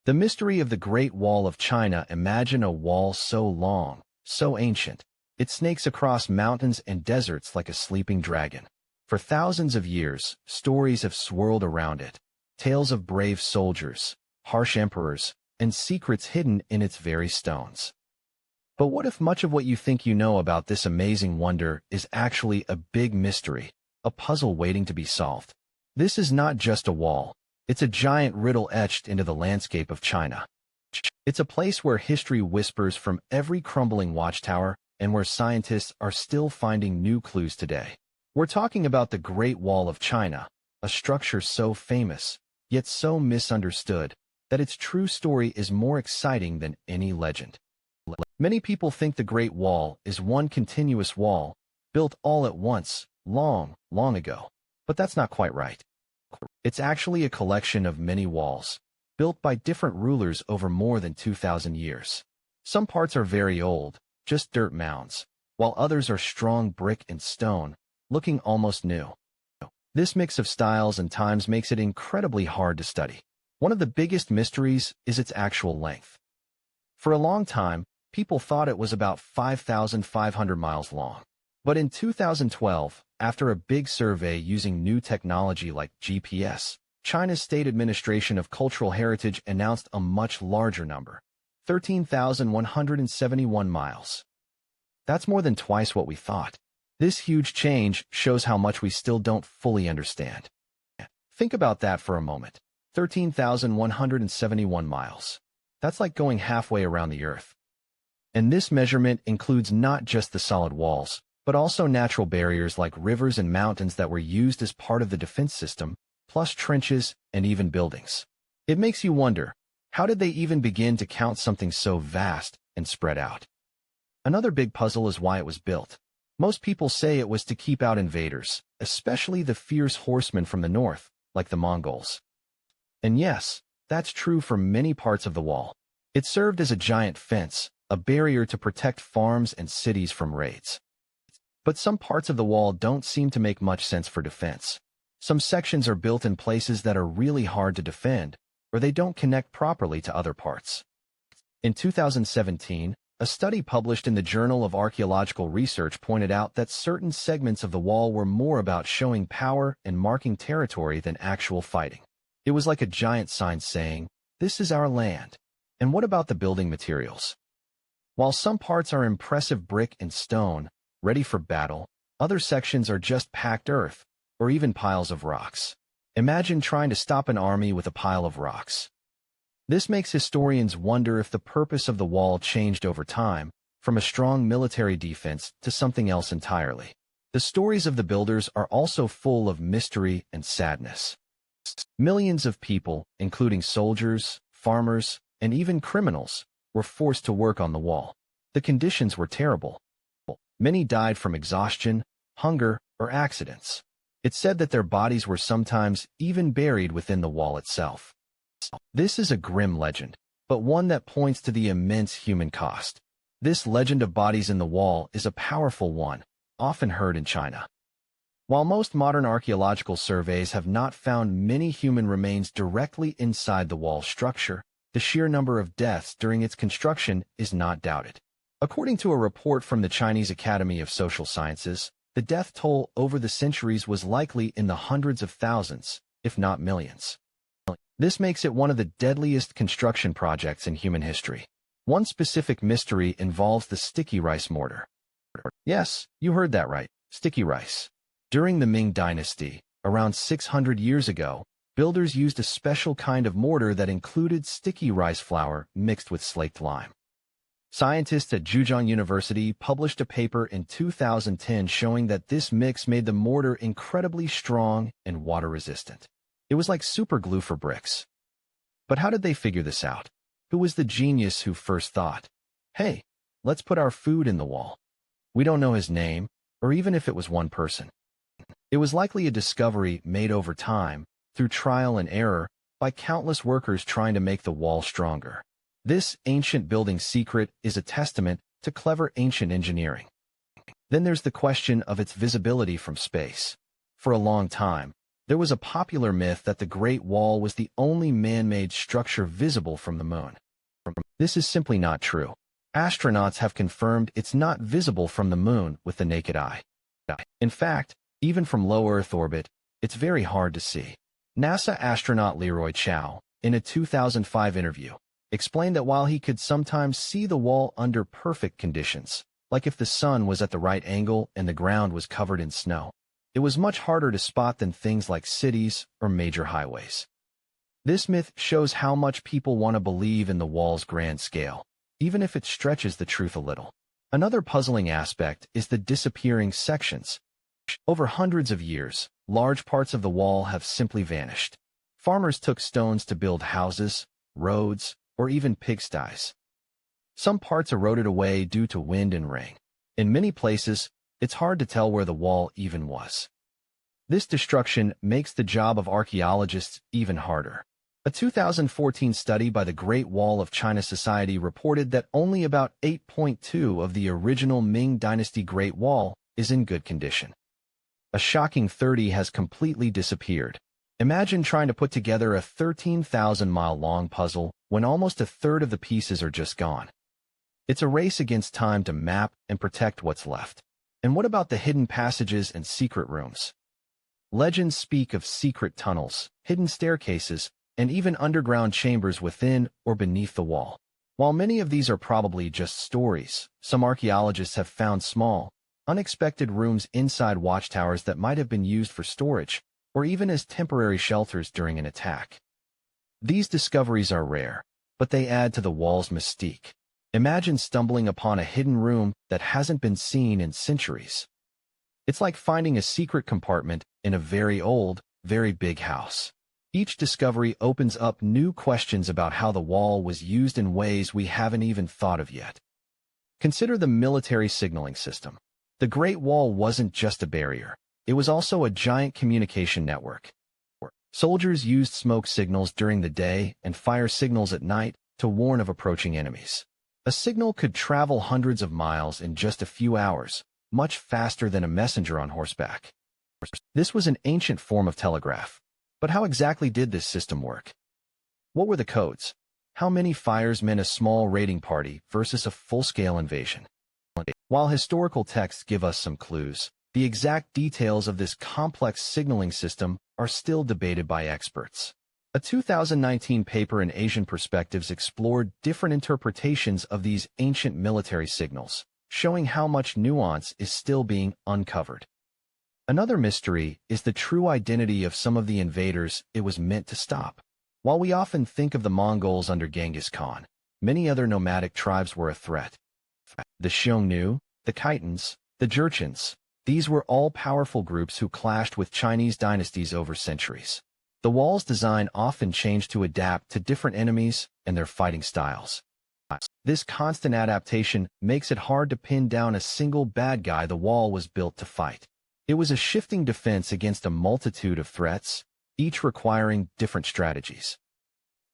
The mystery of the Great Wall of China. Imagine a wall so long, so ancient, it snakes across mountains and deserts like a sleeping dragon. For thousands of years, stories have swirled around it, tales of brave soldiers, harsh emperors, and secrets hidden in its very stones. But what if much of what you think you know about this amazing wonder is actually a big mystery, a puzzle waiting to be solved? This is not just a wall. It's a giant riddle etched into the landscape of China. It's a place where history whispers from every crumbling watchtower and where scientists are still finding new clues today. We're talking about the Great Wall of China, a structure so famous, yet so misunderstood, that its true story is more exciting than any legend. Many people think the Great Wall is one continuous wall, built all at once, long, long ago. But that's not quite right. It's actually a collection of many walls, built by different rulers over more than 2,000 years. Some parts are very old, just dirt mounds, while others are strong brick and stone, looking almost new. This mix of styles and times makes it incredibly hard to study. One of the biggest mysteries is its actual length. For a long time, people thought it was about 5,500 miles long. But in 2012, after a big survey using new technology like GPS, China's State Administration of Cultural Heritage announced a much larger number, 13,171 miles. That's more than twice what we thought. This huge change shows how much we still don't fully understand. Think about that for a moment. 13,171 miles. That's like going halfway around the Earth. And this measurement includes not just the solid walls, but also natural barriers like rivers and mountains that were used as part of the defense system, plus trenches and even buildings. It makes you wonder, how did they even begin to count something so vast and spread out? Another big puzzle is why it was built. Most people say it was to keep out invaders, especially the fierce horsemen from the north, like the Mongols. And yes, that's true for many parts of the wall. It served as a giant fence, a barrier to protect farms and cities from raids. But some parts of the wall don't seem to make much sense for defense. Some sections are built in places that are really hard to defend, or they don't connect properly to other parts. In 2017, a study published in the Journal of Archaeological Research pointed out that certain segments of the wall were more about showing power and marking territory than actual fighting. It was like a giant sign saying, "This is our land." And what about the building materials? While some parts are impressive brick and stone, ready for battle, other sections are just packed earth, or even piles of rocks. Imagine trying to stop an army with a pile of rocks. This makes historians wonder if the purpose of the wall changed over time, from a strong military defense to something else entirely. The stories of the builders are also full of mystery and sadness. Millions of people, including soldiers, farmers, and even criminals, were forced to work on the wall. The conditions were terrible. Many died from exhaustion, hunger, or accidents. It's said that their bodies were sometimes even buried within the wall itself. This is a grim legend, but one that points to the immense human cost. This legend of bodies in the wall is a powerful one, often heard in China. While most modern archaeological surveys have not found many human remains directly inside the wall structure, the sheer number of deaths during its construction is not doubted. According to a report from the Chinese Academy of Social Sciences, the death toll over the centuries was likely in the hundreds of thousands, if not millions. This makes it one of the deadliest construction projects in human history. One specific mystery involves the sticky rice mortar. Yes, you heard that right, sticky rice. During the Ming Dynasty, around 600 years ago, builders used a special kind of mortar that included sticky rice flour mixed with slaked lime. Scientists at Zhejiang University published a paper in 2010 showing that this mix made the mortar incredibly strong and water-resistant. It was like super glue for bricks. But how did they figure this out? Who was the genius who first thought, "Hey, let's put our food in the wall"? We don't know his name, or even if it was one person. It was likely a discovery made over time, through trial and error, by countless workers trying to make the wall stronger. This ancient building secret is a testament to clever ancient engineering. Then there's the question of its visibility from space. For a long time, There was a popular myth that the Great Wall was the only man-made structure visible from the moon. This is simply not true. Astronauts have confirmed it's not visible from the moon with the naked eye. In fact, even from low Earth orbit, it's very hard to see. NASA astronaut Leroy Chiao, in a 2005 interview, explained that while he could sometimes see the wall under perfect conditions, like if the sun was at the right angle and the ground was covered in snow, it was much harder to spot than things like cities or major highways. This myth shows how much people want to believe in the wall's grand scale, even if it stretches the truth a little. Another puzzling aspect is the disappearing sections. Over hundreds of years, large parts of the wall have simply vanished. Farmers took stones to build houses, roads, or even pigsties. Some parts eroded away due to wind and rain. In many places, it's hard to tell where the wall even was. This destruction makes the job of archaeologists even harder. A 2014 study by the Great Wall of China Society reported that only about 8.2% of the original Ming Dynasty Great Wall is in good condition. A shocking 30% has completely disappeared. Imagine trying to put together a 13,000-mile-long puzzle when almost a third of the pieces are just gone. It's a race against time to map and protect what's left. And what about the hidden passages and secret rooms? Legends speak of secret tunnels, hidden staircases, and even underground chambers within or beneath the wall. While many of these are probably just stories, some archaeologists have found small, unexpected rooms inside watchtowers that might have been used for storage, or even as temporary shelters during an attack. These discoveries are rare, but they add to the wall's mystique. Imagine stumbling upon a hidden room that hasn't been seen in centuries. It's like finding a secret compartment in a very old, very big house. Each discovery opens up new questions about how the wall was used in ways we haven't even thought of yet. Consider the military signaling system. The Great Wall wasn't just a barrier. It was also a giant communication network. Soldiers used smoke signals during the day and fire signals at night to warn of approaching enemies. A signal could travel hundreds of miles in just a few hours, much faster than a messenger on horseback. This was an ancient form of telegraph. But how exactly did this system work? What were the codes? How many fires meant a small raiding party versus a full-scale invasion? While historical texts give us some clues, the exact details of this complex signaling system are still debated by experts. A 2019 paper in Asian Perspectives explored different interpretations of these ancient military signals, showing how much nuance is still being uncovered. Another mystery is the true identity of some of the invaders it was meant to stop. While we often think of the Mongols under Genghis Khan, many other nomadic tribes were a threat. The Xiongnu, the Khitans, the Jurchens, these were all powerful groups who clashed with Chinese dynasties over centuries. The wall's design often changed to adapt to different enemies and their fighting styles. This constant adaptation makes it hard to pin down a single bad guy the wall was built to fight. It was a shifting defense against a multitude of threats, each requiring different strategies.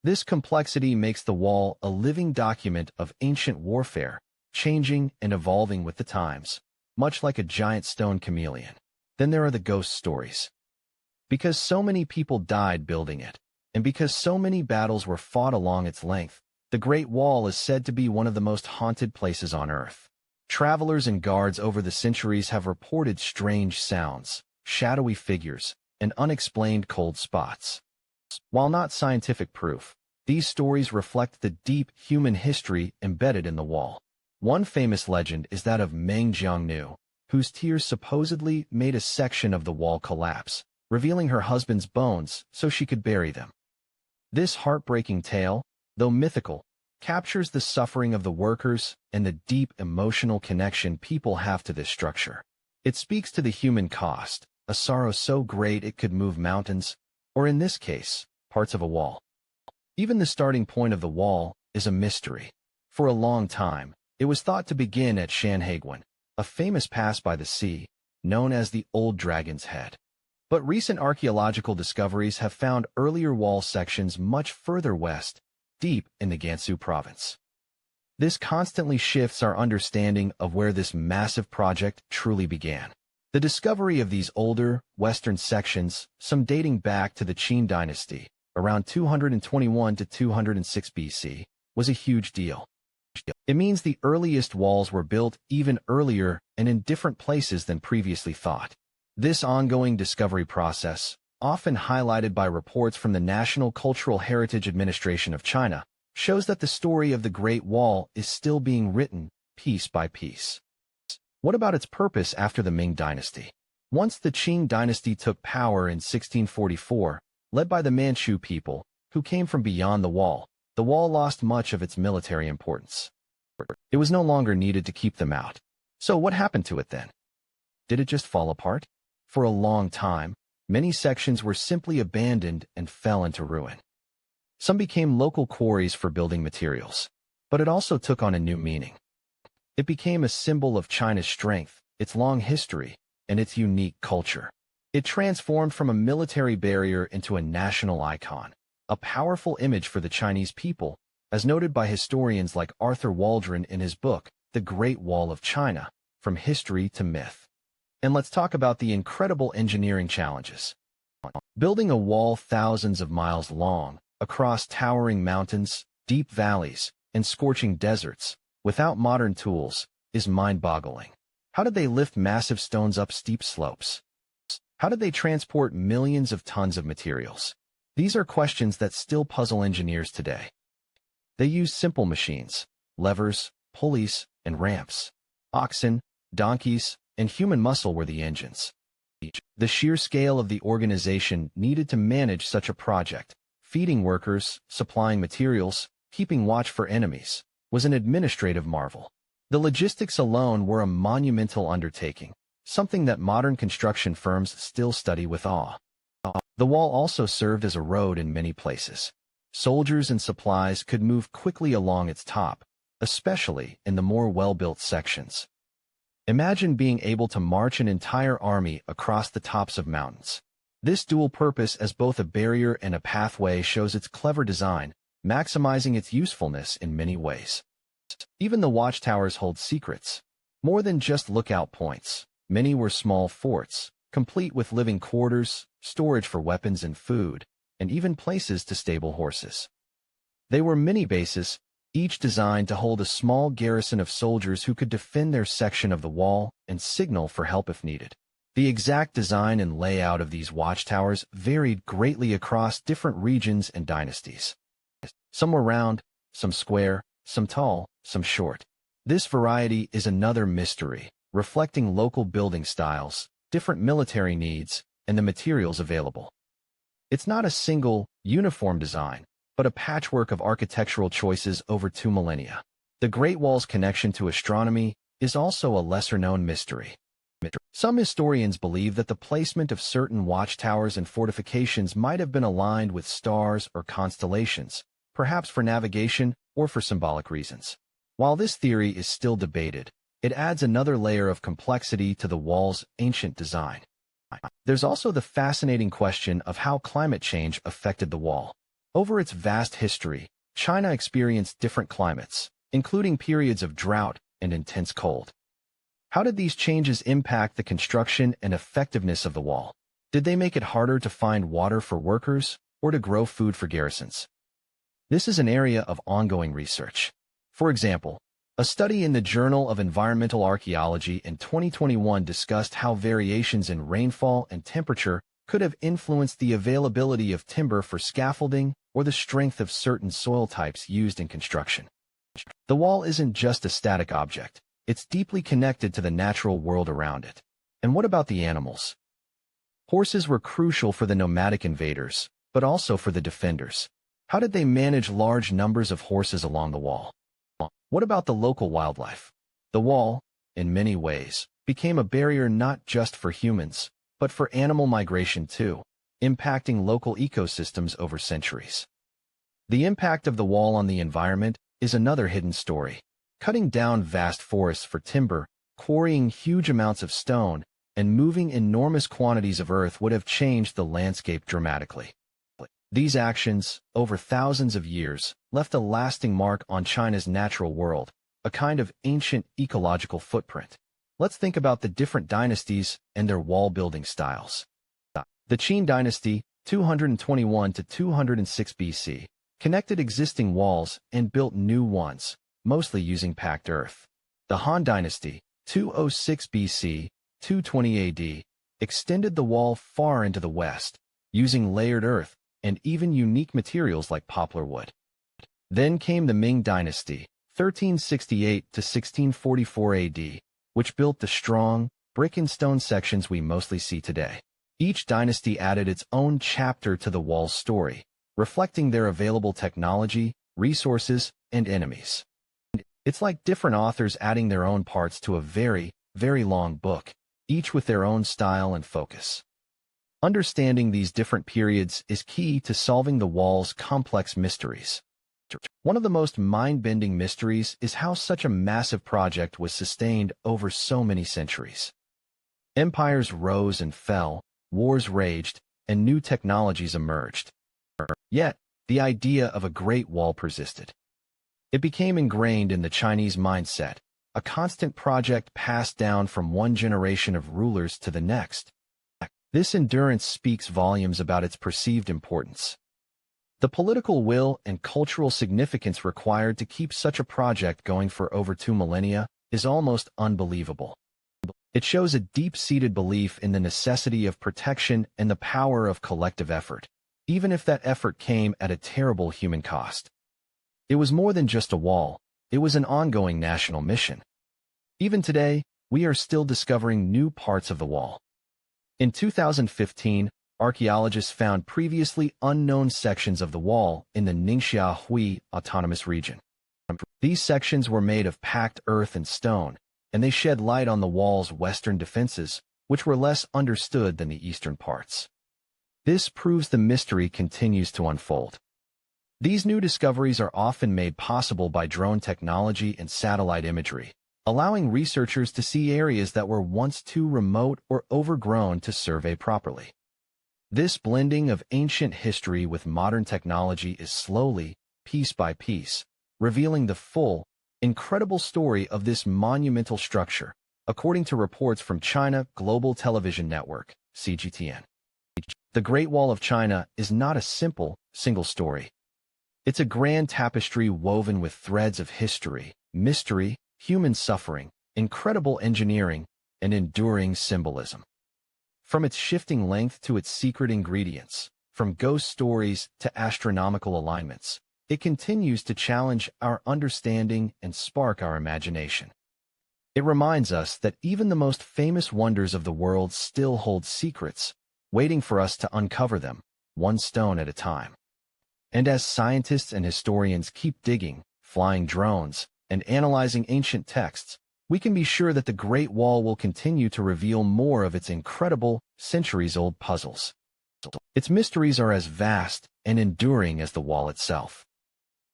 This complexity makes the wall a living document of ancient warfare, changing and evolving with the times, much like a giant stone chameleon. Then there are the ghost stories. Because so many people died building it, and because so many battles were fought along its length, the Great Wall is said to be one of the most haunted places on Earth. Travelers and guards over the centuries have reported strange sounds, shadowy figures, and unexplained cold spots. While not scientific proof, these stories reflect the deep human history embedded in the wall. One famous legend is that of Meng Jiangnu, whose tears supposedly made a section of the wall collapse, revealing her husband's bones so she could bury them. This heartbreaking tale, though mythical, captures the suffering of the workers and the deep emotional connection people have to this structure. It speaks to the human cost, a sorrow so great it could move mountains, or in this case, parts of a wall. Even the starting point of the wall is a mystery. For a long time, it was thought to begin at Shanhaiguan, a famous pass by the sea, known as the Old Dragon's Head. But recent archaeological discoveries have found earlier wall sections much further west, deep in the Gansu province. This constantly shifts our understanding of where this massive project truly began. The discovery of these older, western sections, some dating back to the Qin dynasty, around 221 to 206 BC, was a huge deal. It means the earliest walls were built even earlier and in different places than previously thought. This ongoing discovery process, often highlighted by reports from the National Cultural Heritage Administration of China, shows that the story of the Great Wall is still being written piece by piece. What about its purpose after the Ming Dynasty? Once the Qing dynasty took power in 1644, led by the Manchu people, who came from beyond the wall lost much of its military importance. It was no longer needed to keep them out. So what happened to it then? Did it just fall apart? For a long time, many sections were simply abandoned and fell into ruin. Some became local quarries for building materials, but it also took on a new meaning. It became a symbol of China's strength, its long history, and its unique culture. It transformed from a military barrier into a national icon, a powerful image for the Chinese people, as noted by historians like Arthur Waldron in his book, The Great Wall of China, From History to Myth. And let's talk about the incredible engineering challenges. Building a wall thousands of miles long, across towering mountains, deep valleys, and scorching deserts, without modern tools, is mind-boggling. How did they lift massive stones up steep slopes? How did they transport millions of tons of materials? These are questions that still puzzle engineers today. They used simple machines, levers, pulleys, and ramps. Oxen, donkeys, and human muscle were the engines. The sheer scale of the organization needed to manage such a project, feeding workers, supplying materials, keeping watch for enemies, was an administrative marvel. The logistics alone were a monumental undertaking, something that modern construction firms still study with awe. The wall also served as a road in many places. Soldiers and supplies could move quickly along its top, especially in the more well-built sections. Imagine being able to march an entire army across the tops of mountains. This dual purpose as both a barrier and a pathway shows its clever design, maximizing its usefulness in many ways. Even the watchtowers hold secrets. More than just lookout points, many were small forts, complete with living quarters, storage for weapons and food, and even places to stable horses. They were mini-bases, each designed to hold a small garrison of soldiers who could defend their section of the wall and signal for help if needed. The exact design and layout of these watchtowers varied greatly across different regions and dynasties. Some were round, some square, some tall, some short. This variety is another mystery, reflecting local building styles, different military needs, and the materials available. It's not a single, uniform design, but a patchwork of architectural choices over 2 millennia. The Great Wall's connection to astronomy is also a lesser-known mystery. Some historians believe that the placement of certain watchtowers and fortifications might have been aligned with stars or constellations, perhaps for navigation or for symbolic reasons. While this theory is still debated, it adds another layer of complexity to the wall's ancient design. There's also the fascinating question of how climate change affected the wall. Over its vast history, China experienced different climates, including periods of drought and intense cold. How did these changes impact the construction and effectiveness of the wall? Did they make it harder to find water for workers or to grow food for garrisons? This is an area of ongoing research. For example, a study in the Journal of Environmental Archaeology in 2021 discussed how variations in rainfall and temperature could have influenced the availability of timber for scaffolding or the strength of certain soil types used in construction. The wall isn't just a static object. It's deeply connected to the natural world around it. And what about the animals? Horses were crucial for the nomadic invaders, but also for the defenders. How did they manage large numbers of horses along the wall? What about the local wildlife? The wall, in many ways, became a barrier not just for humans, but for animal migration too, impacting local ecosystems over centuries. The impact of the wall on the environment is another hidden story. Cutting down vast forests for timber, quarrying huge amounts of stone, and moving enormous quantities of earth would have changed the landscape dramatically. These actions, over thousands of years, left a lasting mark on China's natural world, a kind of ancient ecological footprint. let's think about the different dynasties and their wall-building styles. The Qin dynasty, 221 to 206 BC, connected existing walls and built new ones, mostly using packed earth. The Han dynasty, 206 BC, 220 AD, extended the wall far into the west, using layered earth and even unique materials like poplar wood. Then came the Ming dynasty, 1368 to 1644 AD, which built the strong, brick and stone sections we mostly see today. Each dynasty added its own chapter to the wall's story, reflecting their available technology, resources, and enemies. It's like different authors adding their own parts to a very, very long book, each with their own style and focus. Understanding these different periods is key to solving the wall's complex mysteries. One of the most mind-bending mysteries is how such a massive project was sustained over so many centuries. Empires rose and fell, wars raged, and new technologies emerged. Yet, the idea of a Great Wall persisted. It became ingrained in the Chinese mindset, a constant project passed down from one generation of rulers to the next. This endurance speaks volumes about its perceived importance. The political will and cultural significance required to keep such a project going for over 2 millennia is almost unbelievable. It shows a deep-seated belief in the necessity of protection and the power of collective effort, even if that effort came at a terrible human cost. It was more than just a wall, it was an ongoing national mission. Even today, we are still discovering new parts of the wall. In 2015, archaeologists found previously unknown sections of the wall in the Ningxia Hui Autonomous Region. These sections were made of packed earth and stone, and they shed light on the wall's western defenses, which were less understood than the eastern parts. This proves the mystery continues to unfold. These new discoveries are often made possible by drone technology and satellite imagery, allowing researchers to see areas that were once too remote or overgrown to survey properly. This blending of ancient history with modern technology is slowly, piece by piece, revealing the full, incredible story of this monumental structure, according to reports from China Global Television Network, CGTN. The Great Wall of China is not a simple, single story. It's a grand tapestry woven with threads of history, mystery, human suffering, incredible engineering, and enduring symbolism. From its shifting length to its secret ingredients, from ghost stories to astronomical alignments, it continues to challenge our understanding and spark our imagination. It reminds us that even the most famous wonders of the world still hold secrets, waiting for us to uncover them, one stone at a time. And as scientists and historians keep digging, flying drones, and analyzing ancient texts, we can be sure that the Great Wall will continue to reveal more of its incredible, centuries-old puzzles. Its mysteries are as vast and enduring as the wall itself.